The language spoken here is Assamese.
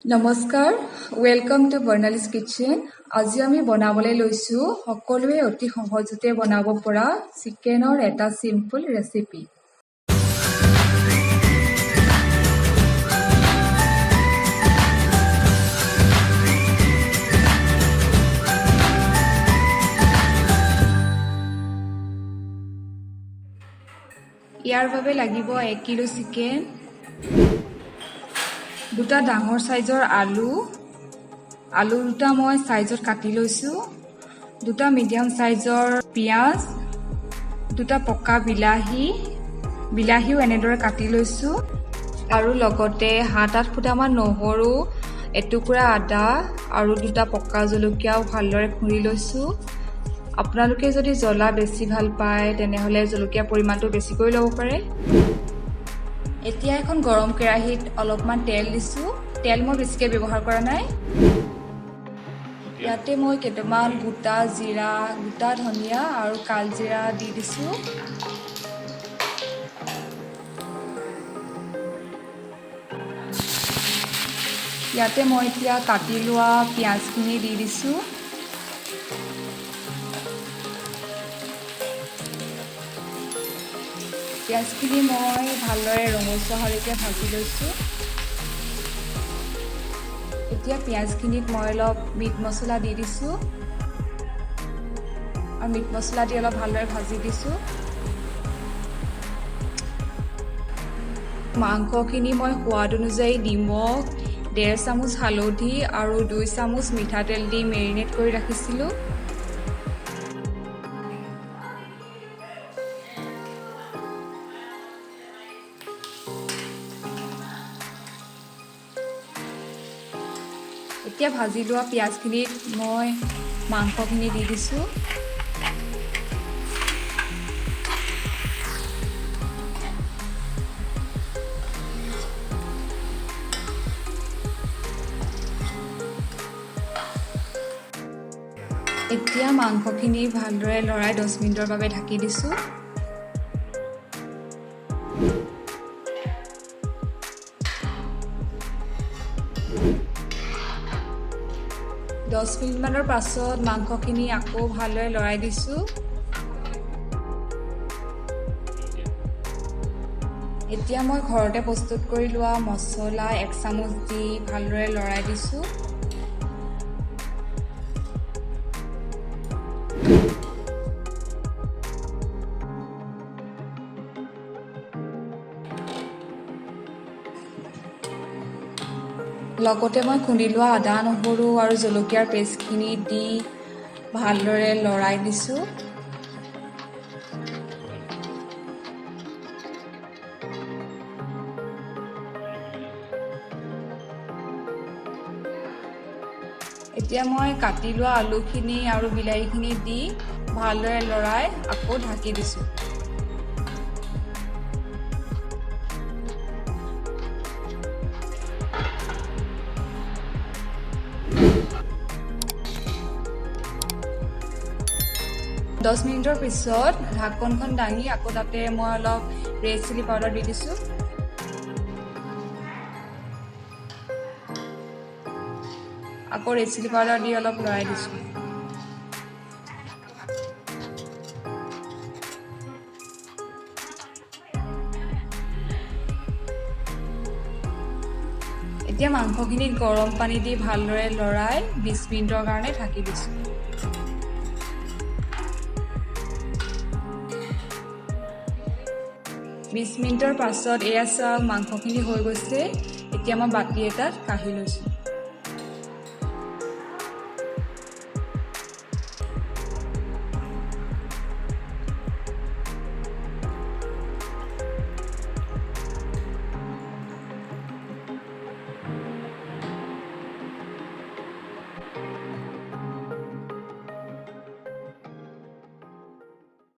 নমস্কাৰ ওয়েলকাম টু বৰ্ণালীজ কিচেন। আজি আমি বনাবলৈ লৈছো সকলোৱে অতি সহজতে বনাব পৰা চিকেনৰ এটা সিম্পল ৰেচিপি। ইয়াৰ বাবে লাগিব 1 কিলো চিকেন, দুটা ডাঙৰ সাইজৰ আলু দুটা মই সাইজত কাটি লৈছো, দুটা মিডিয়াম সাইজৰ পিয়াজ, দুটা পকা বিলাহীও এনেদৰে কাটি লৈছো আৰু লগতে 7-8 ফুটামান নহৰু, এটুকুৰা আদা আৰু দুটা পকা জলকীয়াও ভালদৰে খুৰি লৈছো। আপোনালোকে যদি জ্বলা বেছি ভাল পায় তেনেহলে জলকীয়া পৰিমাণটো বেছিকৈ ল'ব পাৰে। এতিয়া এখন গৰম কেৰাহীত অলপমান তেল দিছো, তেল মই বেছিকৈ ব্যৱহাৰ কৰা নাই। ইয়াতে মই কেইটামান গোটা জিৰা, গোটা ধনিয়া আৰু কালজিৰা দি দিছো। ইয়াতে মই এতিয়া কাটি লোৱা পিঁয়াজখিনি দি দিছো। পিঁয়াজখিনি মই ভালদৰে ৰঙচুৱা হোৱালৈকে ভাজি লৈছোঁ। এতিয়া পিঁয়াজখিনিত মই অলপ মিট মছলা দি দিছোঁ আৰু মিট মছলা দি অলপ ভালদৰে ভাজি দিছোঁ। মাংসখিনি মই সোৱাদ অনুযায়ী নিমখ, 1.5 চামুচ হালধি আৰু 2 চামুচ মিঠাতেল দি মেৰিনেট কৰি ৰাখিছিলোঁ। এতিয়া ভাজি লোৱা পিঁয়াজখিনিত মই মাংসখিনি দি দিছোঁ। এতিয়া মাংসখিনি ভালদৰে লৰাই 10 মিনিটৰ বাবে ঢাকি দিছোঁ। দহ মিনিটমানৰ পাছত মাংসখিনি আকৌ ভালদৰে লৰাই দিছোঁ। এতিয়া মই ঘৰতে প্ৰস্তুত কৰি লোৱা মছলা 1 চামুচ দি ভালদৰে লৰাই দিছোঁ। লগতে মই খুন্দি লোৱা আদা, নহৰু আৰু জলকীয়াৰ পেষ্টখিনি দি ভালদৰে লৰাই দিছোঁ। এতিয়া মই কাটি লোৱা আলুখিনি আৰু বিলাহীখিনি দি ভালদৰে লৰাই আকৌ ঢাকি দিছোঁ। দহ মিনিটৰ পিছত ঢাকনখন দাঙি আকৌ তাতে মই অলপ ৰেড চিলি পাউডাৰ দি দিছোঁ। আকৌ ৰেড চিলি পাউডাৰ দি অলপ লৰাই দিছোঁ। এতিয়া মাংসখিনিত গৰম পানী দি ভালদৰে লৰাই 20 মিনিটৰ কাৰণে ঢাকি দিছোঁ। বিশ মিনিটৰ পাছত এয়া চাওক মাংসখিনি হৈ গৈছে। এতিয়া মই বাতি এটাত কাঢ়ি লৈছোঁ।